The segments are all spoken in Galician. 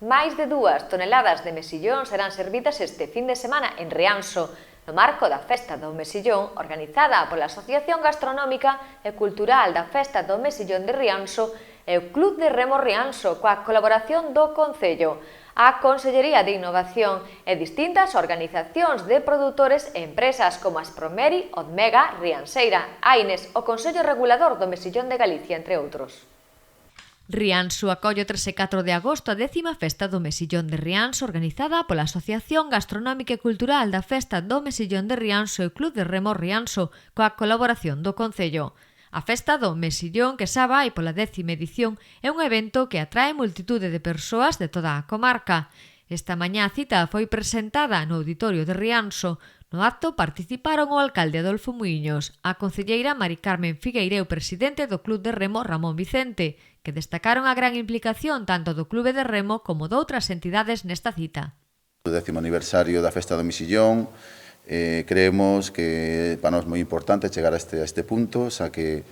Máis de 2 toneladas de mexillón serán servidas este fin de semana en Rianxo, no marco da Festa do Mexillón, organizada pola Asociación Gastronómica e Cultural da Festa do Mexillón de Rianxo e o Club de Remo Rianxo, coa colaboración do Concello. A Consellería de Innovación e distintas organizacións de produtores e empresas como Aspromeri, Odmega, Rianxeira, Aines, o Consello Regulador do Mexillón de Galicia, entre outros. Rianxo acolle o 3 e 4 de agosto a 10ª Festa do Mexillón de Rianxo, organizada pola Asociación Gastronómica e Cultural da Festa do Mexillón de Rianxo e o Club de Remo Rianxo, coa colaboración do Concello. A Festa do Mexillón, que xa vai pola 10ª edición, é un evento que atrae multitude de persoas de toda a comarca. Esta mañá a cita foi presentada no Auditorio de Rianxo. No acto participaron o alcalde Adolfo Muiños, a concelleira Mari Carmen Figueireu, presidente do Club de Remo Ramón Vicente, que destacaron a gran implicación tanto do Clube de Remo como doutras entidades nesta cita. O 10º aniversario da Festa do Mexillón, creemos que para nós moi importante chegar a este punto, xa que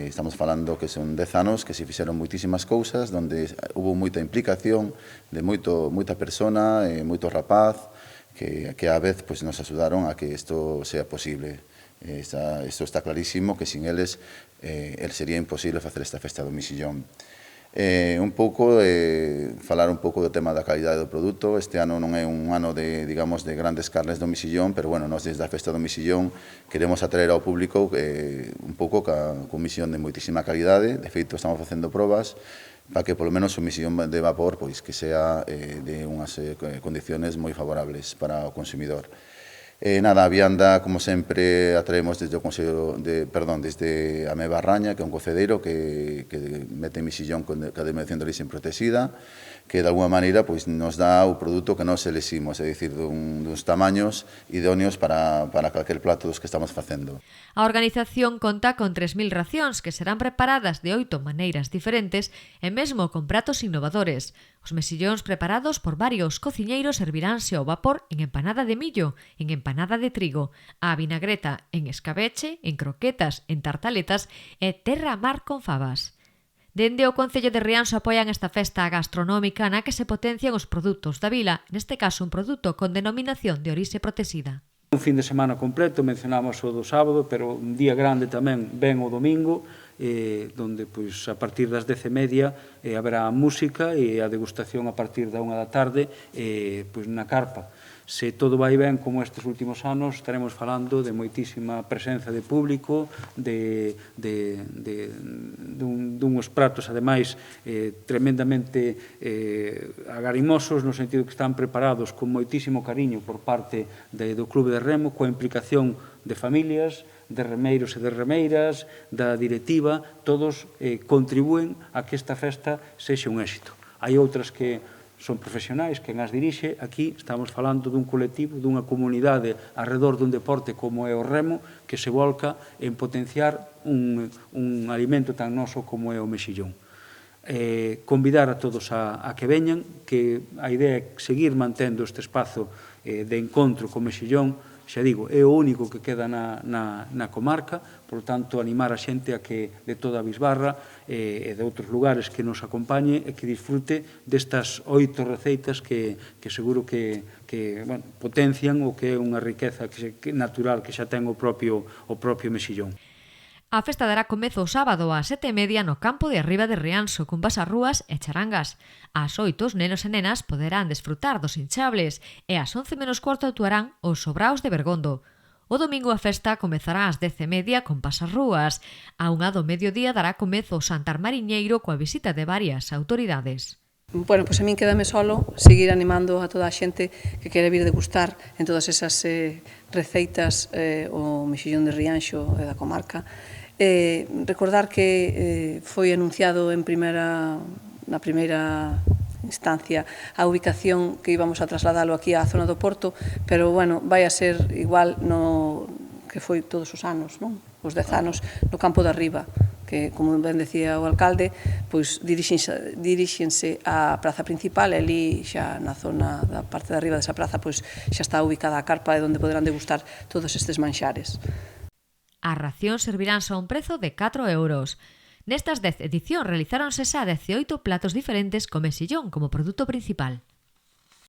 estamos falando que son 10 anos que se fixeron moitísimas cousas, donde hubo moita implicación de moita persona, moito rapaz, que a vez pues, nos axudaron a que isto sea posible. Isto está clarísimo que sin eles sería imposible facer esta Festa do Mexillón. Falar un pouco do tema da calidade do produto. Este ano non é un ano de grandes carnes do mexillón, pero bueno, nós desde a Festa do Mexillón queremos atraer ao público un pouco con mexillón de moitísima calidade. De feito, estamos facendo probas para que polo menos o mexillón de vapor pois que sea de unhas condiciones moi favorables para o consumidor. A vianda, como sempre, atraemos desde desde a Meva Raña, que é un cocedeiro que mete mexillón con a denominación de orixe protegida, que de alguma maneira nos dá o produto que nós eleximos, é dicir, duns tamaños idóneos para calquer plato dos que estamos facendo. A organización conta con 3.000 racións que serán preparadas de 8 maneiras diferentes e mesmo con pratos innovadores. Os mexillóns preparados por varios cociñeiros serviránse ao vapor en empanada de millo, en empanada de trigo, a vinagreta en escabeche, en croquetas, en tartaletas e terra mar con fabas. Dende o Concello de Rianxo apoian esta festa gastronómica na que se potencian os produtos da vila, neste caso un produto con denominación de orixe protexida. Un fin de semana completo, mencionamos o do sábado, pero un día grande tamén ven o domingo, donde a partir das 10:30 haberá música e a degustación a partir da 1 da tarde na carpa. Se todo vai ben, como estes últimos anos, estaremos falando de moitísima presenza de público, dunhos pratos, ademais, tremendamente agarimosos, no sentido que están preparados con moitísimo cariño por parte do Clube de Remo, coa implicación de familias, de remeiros e de remeiras, da directiva, todos contribúen a que esta festa sexa un éxito. Hai outras que son profesionais, quen as dirixe. Aquí estamos falando dun colectivo, dunha comunidade arredor dun deporte como é o remo, que se volca en potenciar un alimento tan noso como é o mexillón. Convidar a todos a que veñan, que a idea é seguir mantendo este espazo de encontro co mexillón. Xa digo, é o único que queda na comarca, por tanto, animar a xente a que de toda a Bisbarra e de outros lugares que nos acompañe e que disfrute destas 8 receitas que seguro que potencian o que é unha riqueza natural que xa ten o propio mexillón. A festa dará comezo o sábado ás 7:30 no campo de Arriba de Rianxo, con pasarrúas e charangas. Ás 8 os nenos e nenas poderán desfrutar dos hinchables e ás 11:15 actuarán os sobraos de Bergondo. O domingo a festa comezará ás 10:30 con pasarrúas. A 1 do mediodía dará comezo o Santar Mariñeiro coa visita de varias autoridades. Bueno, a min quédame solo seguir animando a toda a xente que quere vir degustar en todas esas receitas o mexillón de Rianxo e da comarca. Recordar que foi anunciado na primeira instancia a ubicación que íbamos a trasladalo aquí á zona do Porto, pero, bueno, vai a ser igual no que foi todos os anos, non? Os 10 anos no campo de Arriba, que, como ben decía o alcalde, pois diríxense á praza principal e ali xa na zona da parte de arriba desa praza pois xa está ubicada a carpa e onde poderán degustar todos estes manxares. As racións serviránse a un prezo de 4 euros. Nestas 10 edicións realizáronse xa 18 platos diferentes co mexillón como produto principal.